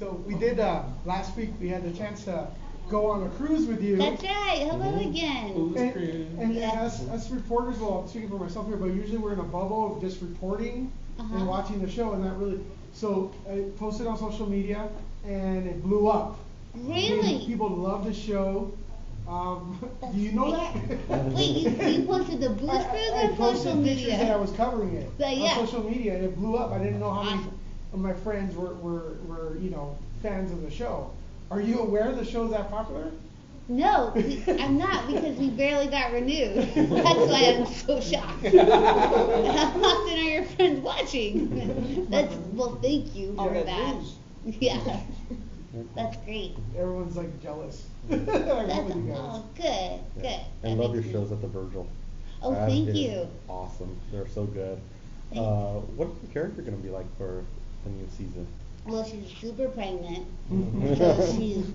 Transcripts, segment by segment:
So we did last week. We had the chance to go on a cruise with you. That's right. Hello again. And us reporters, well, I'm speaking for myself here, but usually we're in a bubble of just reporting and watching the show, and not really. So I posted on social media, and it blew up. Really? People love the show. Do you know that? Wait, you posted the booze cruise on social media? I posted pictures that I was covering it on social media, and it blew up. I didn't know how many of my friends were fans of the show. Are you aware the show's that popular? No, I'm not, because we barely got renewed. That's why I'm so shocked. How often are your friends watching? Well, thank you for that. Yeah. That's great. Everyone's like jealous. Good. I love your shows at the Virgil. Oh, thank you. Awesome. They're so good. What's the character going to be like for the new season? Well, she's super pregnant, so she's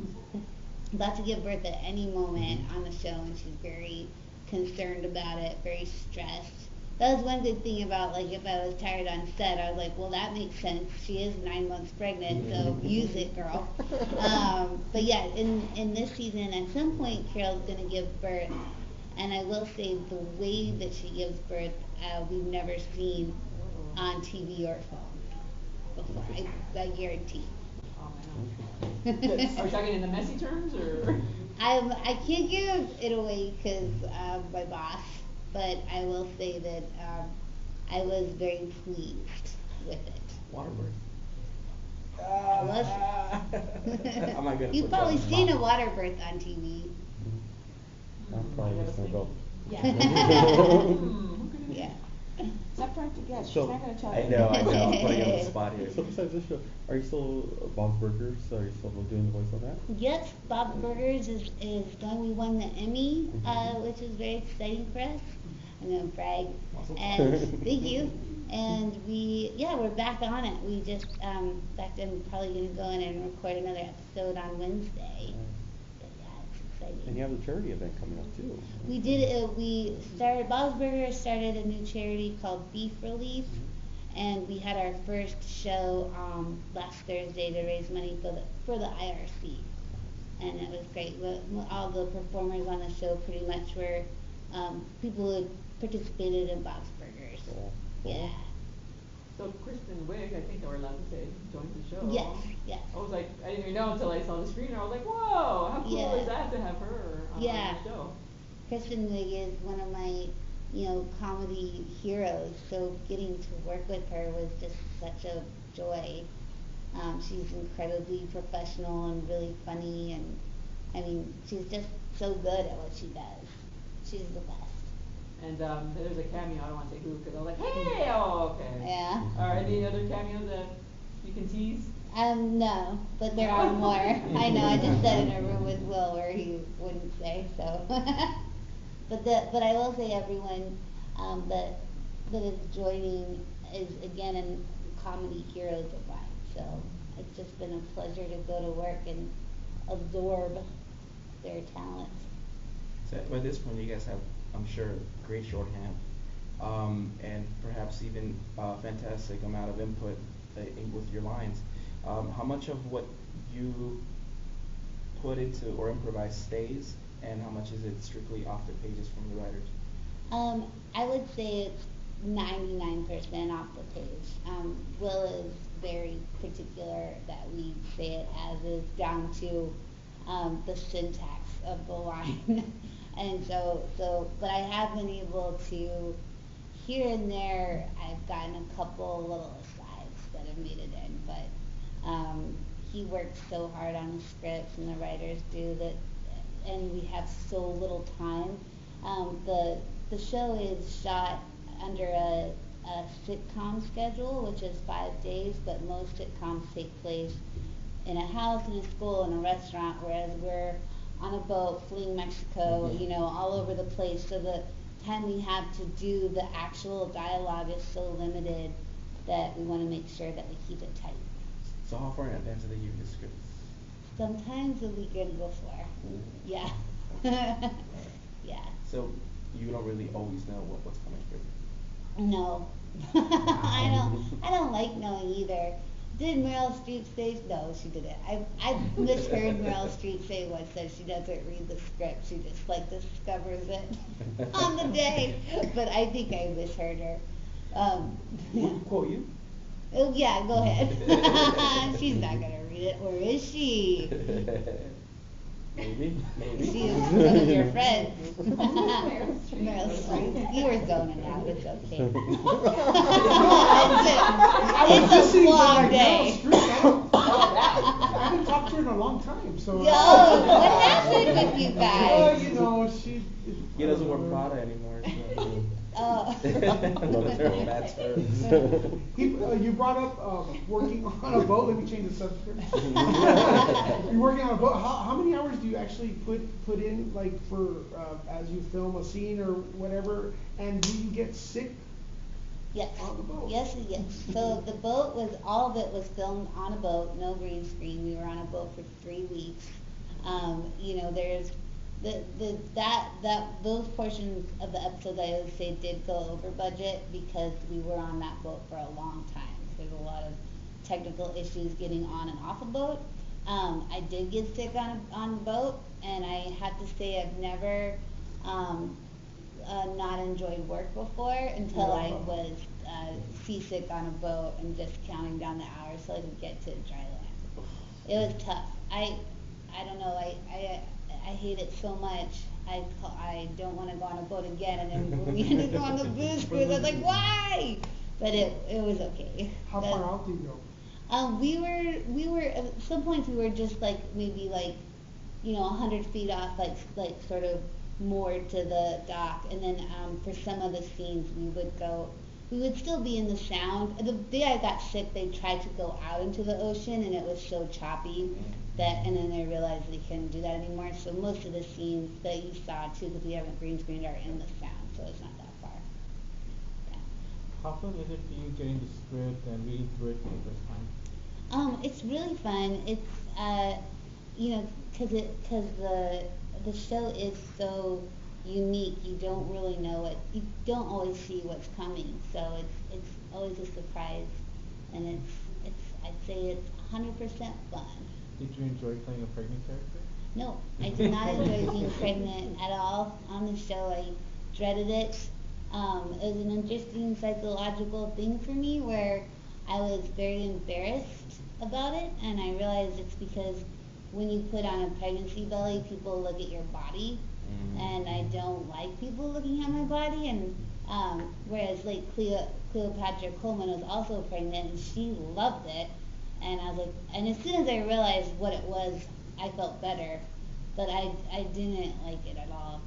about to give birth at any moment on the show, and she's very concerned about it, very stressed. That was one good thing about, like, if I was tired on set, I was like, well, that makes sense. She is 9 months pregnant, so use it, girl. But yeah, in this season, at some point, Carol's going to give birth, and I will say the way that she gives birth, we've never seen on TV or film before. I guarantee. Are we talking in the messy terms, or? I can't give it away because my boss. But I will say that I was very pleased with it. Water birth. I'm not gonna You've probably seen a water birth on TV. I'm probably just gonna go. Yeah. Yeah. Stop trying to guess. So, she's not gonna tell you. I know. I'm putting you on the spot here. So besides this show, are you still Bob's Burgers? Are you still doing the voice on that? Yes, Bob's Burgers is done. We won the Emmy, which is very exciting for us. I'm gonna brag. Awesome. And thank you. And we're back on it. We just in fact, I'm probably gonna go in and record another episode on Wednesday. But yeah, it's exciting. And you have the charity event coming up too. We did. We started. Bob's Burgers started a new charity called Beef Relief, and we had our first show last Thursday to raise money for the IRC, and it was great. All the performers on the show pretty much were people who participated in Bob's Burgers. Cool. Yeah. So Kristen Wiig, I think we're allowed to say, joined the show. Yes. I was like, I didn't even know until I saw the screen. I was like, whoa, how cool is that to have her on the show? Kristen Wiig is one of my, comedy heroes. So getting to work with her was just such a joy. She's incredibly professional and really funny, and I mean, she's just so good at what she does. She's the best. And there's a cameo, I don't want to say who, because I was like, hey, oh, okay. Yeah. Are any other cameos that you can tease? No, but there are more. I know, I just said in a room with Will where he wouldn't say, so. But I will say everyone that is joining is, again, in comedy heroes of mine. So it's just been a pleasure to go to work and absorb their talent. So by this point, you guys have, I'm sure, great shorthand, and perhaps even fantastic amount of input with your lines. How much of what you put into or improvise stays, and how much is it strictly off the pages from the writers? I would say it's 99% off the page. Will is very particular that we say it as is, down to the syntax of the line. And but I have been able to, here and there, I've gotten a couple little asides that have made it in, but he works so hard on the scripts, and the writers do that, and we have so little time. The show is shot under a sitcom schedule, which is 5 days, but most sitcoms take place in a house, in a school, in a restaurant, whereas we're on a boat fleeing Mexico, all over the place. So the time we have to do the actual dialogue is so limited that we want to make sure that we keep it tight. So how far in advance do they give you the scripts? Sometimes a weekend before. Yeah. Yeah. So you don't really always know what's coming through? No. I don't like knowing either. Did Meryl Streep say? No, she didn't. I misheard Meryl Streep say once that she doesn't read the script. She just like discovers it on the day. But I think I misheard her. Quote you? Oh yeah, go ahead. She's not gonna read it, or is she? Maybe. She is one of your friends. Meryl Streep. You were zoning out. It's okay. It's a long day. I haven't talked to her in a long time, so. Yo, what happened with you Well, guys? you know, she. He doesn't wear Prada anymore. So. Oh. Bad terms. You brought up working on a boat. Let me change the subject. You're working on a boat. How many hours do you actually put in, like for as you film a scene or whatever? And do you get sick? Yes. On the boat? Yes. So the boat was, all of it was filmed on a boat, no green screen. We were on a boat for 3 weeks. You know, there's those portions of the episodes I would say did go over budget because we were on that boat for a long time. There's a lot of technical issues getting on and off a boat. I did get sick on a boat, and I have to say I've never not enjoyed work before until I was seasick on a boat and just counting down the hours so I could get to dry land. It was tough. I don't know. I hate it so much. I don't want to go on a boat again. And then when we had to go on the booze cruise, I was like, why? But it was okay. How far out do you go? We were at some points we were just like maybe like 100 feet off, like sort of moored to the dock, and then for some of the scenes we would still be in the sound. The day I got sick, they tried to go out into the ocean, and it was so choppy and then they realized they couldn't do that anymore. So most of the scenes that you saw too, because we haven't green screened, are in the sound, so it's not that far. Yeah. How fun is it for you getting the script and reading through it for the first time? It's really fun. It's because the show is so unique. You don't really know it. You don't always see what's coming. So it's always a surprise, and I'd say it's 100% fun. Did you enjoy playing a pregnant character? No, I did not enjoy being pregnant at all on the show. I dreaded it. It was an interesting psychological thing for me where I was very embarrassed about it, and I realized it's because when you put on a pregnancy belly, people look at your body, and I don't like people looking at my body. And whereas like Cleopatra Coleman was also pregnant, and she loved it. And I was like, and as soon as I realized what it was, I felt better, but I didn't like it at all.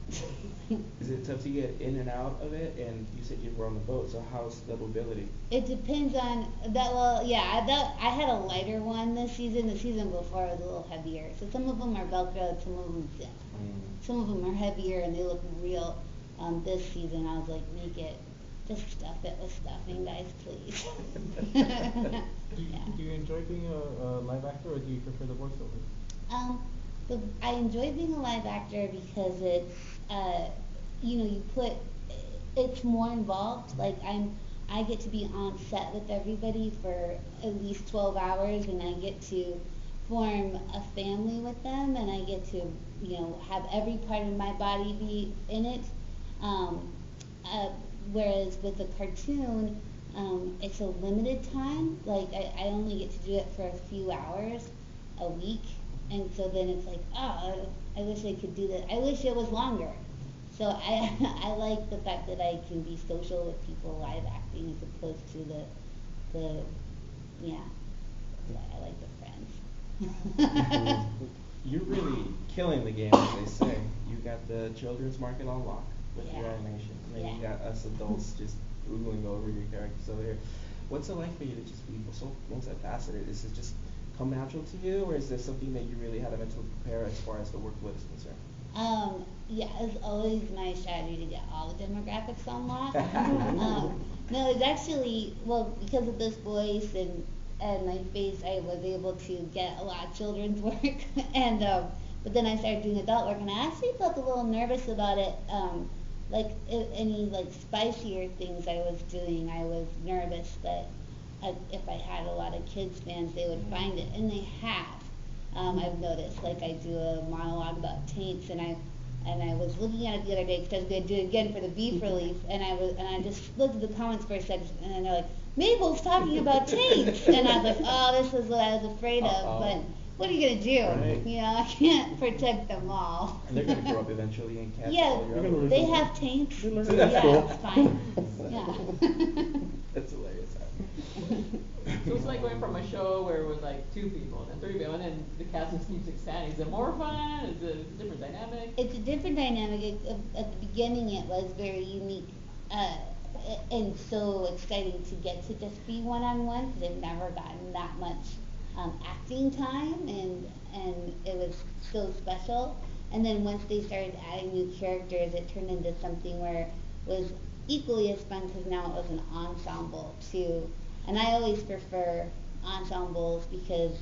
Is it tough to get in and out of it? And you said you were on the boat, so how's the mobility? It depends on that. Well, yeah, I had a lighter one this season. The season before was a little heavier. So some of them are Velcro, some of them zip. Some of them are heavier and they look real. This season I was like, make it. Just stuff it with stuffing, guys, please. Do you enjoy being a live actor, or do you prefer the voiceovers? I enjoy being a live actor because it's, it's more involved. Like I get to be on set with everybody for at least 12 hours, and I get to form a family with them, and I get to, have every part of my body be in it. Whereas with a cartoon, it's a limited time. Like I only get to do it for a few hours a week, and so then it's like, oh, I wish I could do that. I wish it was longer. So I like the fact that I can be social with people live acting as opposed to I like the friends. You're really killing the game, as they say. You got the children's market on lock with your animation. And then you got us adults just drooling over your characters over here. What's it like for you to just be so multifaceted? Is it just come natural to you, or is there something that you really had to mentally prepare as far as the workload is concerned? It's always my strategy to get all the demographics on lock. No, it's actually, because of this voice and my face, I was able to get a lot of children's work. And but then I started doing adult work, and I actually felt a little nervous about it. Any spicier things I was doing, I was nervous that if I had a lot of kids fans, they would find it, and they have. I've noticed, like I do a monologue about taints, and I was looking at it the other day because I was going to do it again for the beef relief, and I just looked at the comments for a second, and then they're like, Mabel's talking about taints, and I was like, oh, this is what I was afraid of, but what are you gonna do? Right. You know, I can't protect them all. And they're gonna grow up eventually and catch Yeah, all your other they words. have taints. They learn Yeah, in school. it's fine. Yeah. That's hilarious. So it's like going from a show where it was like 2 people and then 3 people, and then the cast just keeps expanding. Is it more fun? Is it a different dynamic? It's a different dynamic. At the beginning, it was very unique and so exciting to get to just be one-on-one because I've never gotten that much acting time, and it was so special. And then once they started adding new characters, it turned into something where it was equally as fun because now it was an ensemble too. And I always prefer ensembles because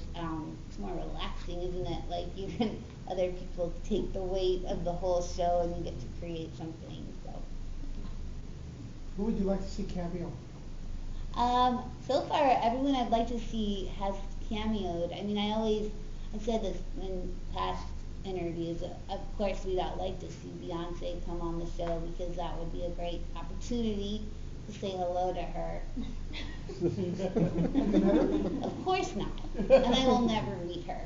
it's more relaxing, isn't it? Like you can other people take the weight of the whole show and you get to create something. So. Who would you like to see cameo? So far, everyone I'd like to see has cameoed. I mean, I said this in past interviews. Of course, we'd all like to see Beyonce come on the show because that would be a great opportunity to say hello to her. Of course not. And I will never meet her.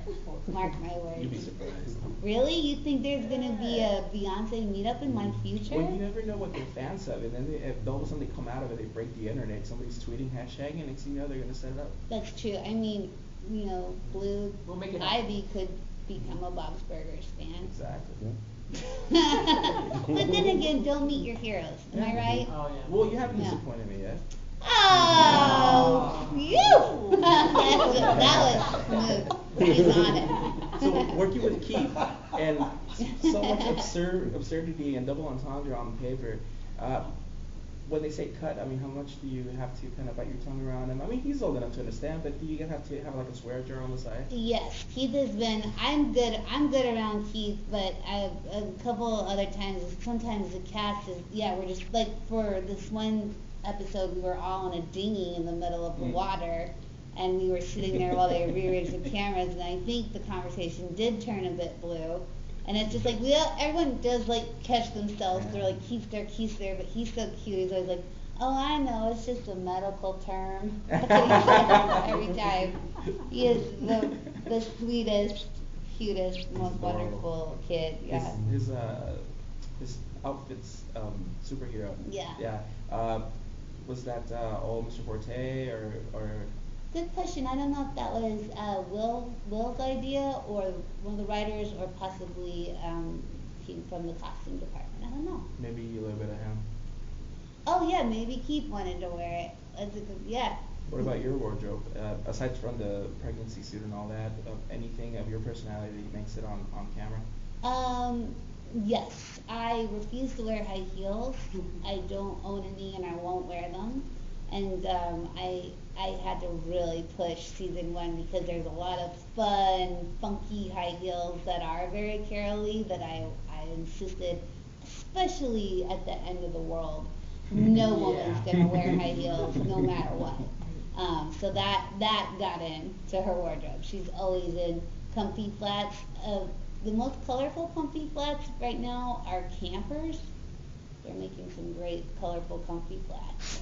Mark my words. You'd be surprised. Really? You think there's going to be a Beyonce meetup in my future? Well, you never know what they're fans of, and then if all of a sudden they come out of it, they break the internet. Somebody's tweeting hashtag, and next thing you know, they're gonna set it up. That's true. I mean, you know, Blue We'll make it happen. Ivy could become a Bob's Burgers fan. Exactly. But then again, don't meet your heroes. Am I right? Oh yeah. Well, you haven't Yeah. disappointed me yet. Oh, you! That was smooth. He's on it. So working with Keith and so much absurdity and double entendre on paper. When they say cut, I mean, how much do you have to kind of bite your tongue around him? I mean, he's old enough to understand, but do you have to have like a swear jar on the side? Yes, Keith has been. I'm good around Keith, but a couple other times. Sometimes the cast is. Yeah, we're just like for this one episode, we were all in a dinghy in the middle of the water, and we were sitting there while they rearranged the cameras, and I think the conversation did turn a bit blue. And it's just like everyone does like catch themselves. They're like Keith's there, but he's so cute. He's always like, oh, I know, it's just a medical term. That's what he says every time. He is the sweetest, cutest, most wonderful kid. Yeah. His outfit's superhero. Yeah. Yeah. Was that all Mr. Forte or? Good question. I don't know if that was Will's idea or one of the writers or possibly came from the costume department. I don't know. Maybe a little bit of him. Oh yeah, maybe Keith wanted to wear it. That's a good, yeah. What about your wardrobe? Aside from the pregnancy suit and all that, anything of your personality that makes it on camera? Yes. I refuse to wear high heels. I don't own any and I won't wear them. And I had to really push season 1 because there's a lot of fun, funky high heels that are very Carol-y that I insisted, especially at the end of the world, no woman's gonna wear high heels no matter what. So that got into her wardrobe. She's always in comfy flats. The most colorful comfy flats right now are campers. They're making some great colorful comfy flats.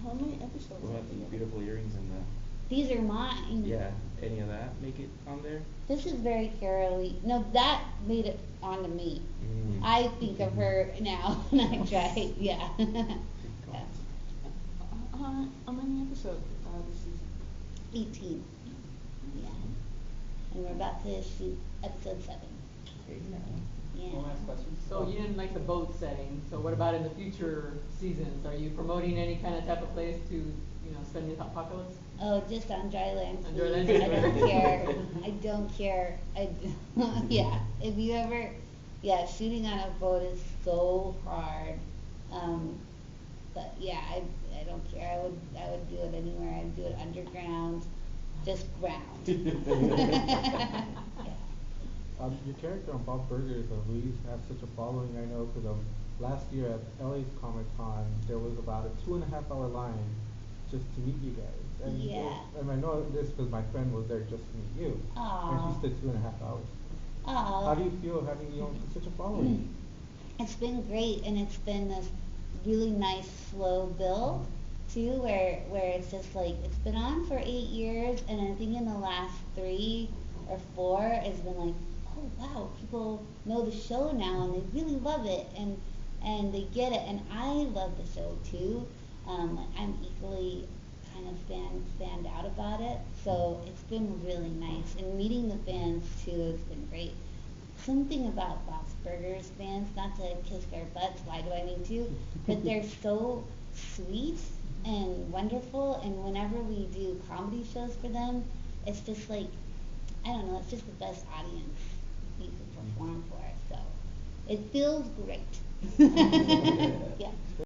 How many episodes? What about these beautiful earrings and the? These are mine. Yeah. Any of that make it on there? This is very Carol-y. No, that made it onto me. I think of her now when I try. Yeah. How many episodes this season? 18. Yeah. And we're about to shoot episode 7. Okay, now. Yeah. One last question. So you didn't like the boat setting. So what about in the future seasons? Are you promoting any kind of type of place to, spend the apocalypse? Oh, just on dry land. On dry land. I don't care. I don't care. Yeah. If you ever, shooting on a boat is so hard. But yeah, I don't care. I would do it anywhere. I'd do it underground, just ground. Yeah. Your character on Bob Burgers really has such a following. I know because last year at LA's Comic Con, there was about a 2.5 hour line just to meet you guys. And Yeah. and I know this because my friend was there just to meet you. Aw. And she stood 2.5 hours. Oh. How do you feel having such a following? It's been great, and it's been this really nice slow build too, where it's just like it's been on for 8 years, and I think in the last 3 or 4 it's been like, oh wow, people know the show now and they really love it, and they get it, and I love the show too. I'm equally kind of fanned out about it, so it's been really nice, and meeting the fans too has been great. Something about Bob's Burgers fans, not to kiss their butts, why do I need to? But they're so sweet and wonderful, and whenever we do comedy shows for them, it's just like, I don't know, it's just the best audience you could perform for, so it feels great. Yeah.